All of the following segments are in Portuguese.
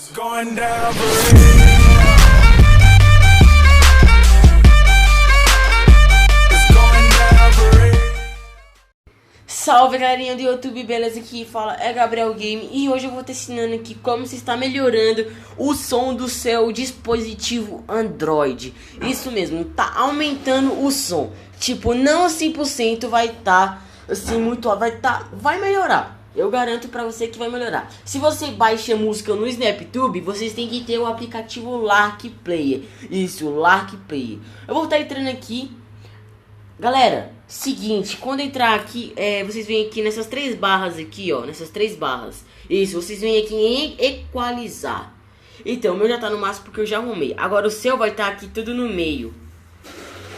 Going down for real. It's going down for real. Salve galerinha do YouTube, beleza? Aqui fala é Gabriel Game e hoje eu vou estar ensinando aqui como se está melhorando o som do seu dispositivo Android. Isso mesmo, tá aumentando o som. Tipo, não 100% vai estar assim muito, vai melhorar. Eu garanto pra você que vai melhorar. Se você baixa música no SnapTube, vocês têm que ter o aplicativo Lark Player. Isso, Lark Player. Eu vou estar entrando aqui. Galera, seguinte, quando entrar aqui, vocês vêm aqui nessas três barras aqui, ó, nessas três barras. Isso, vocês vêm aqui em equalizar. Então, o meu já tá no máximo porque eu já arrumei. Agora o seu vai estar aqui tudo no meio.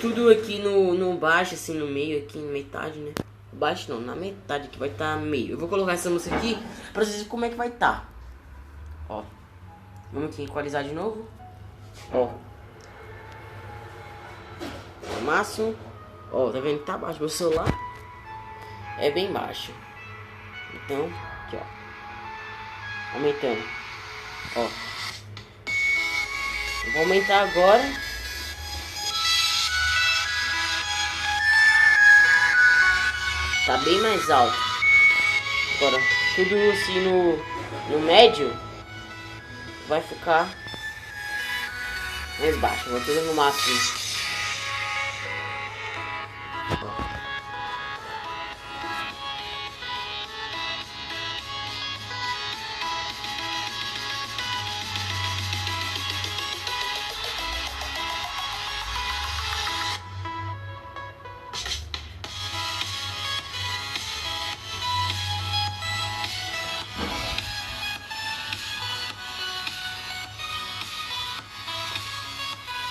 Tudo aqui no baixo, assim, no meio, aqui na metade, né? Baixo não, na metade que vai estar no meio. Eu vou colocar essa música aqui pra vocês verem como é que vai estar. Ó, vamos aqui equalizar de novo. Ó, no máximo. Ó, tá vendo que tá baixo? Meu celular é bem baixo. Então, aqui ó, aumentando. Ó, eu vou aumentar agora. Tá bem mais alto. Agora, tudo assim no médio vai ficar mais baixo. Vou tudo no máximo.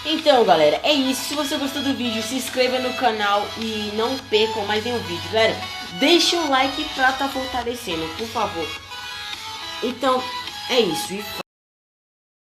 Então galera, é isso. Se você gostou do vídeo, se inscreva no canal e não percam mais nenhum vídeo. Galera, deixa um like pra tá fortalecendo, por favor. Então, é isso. E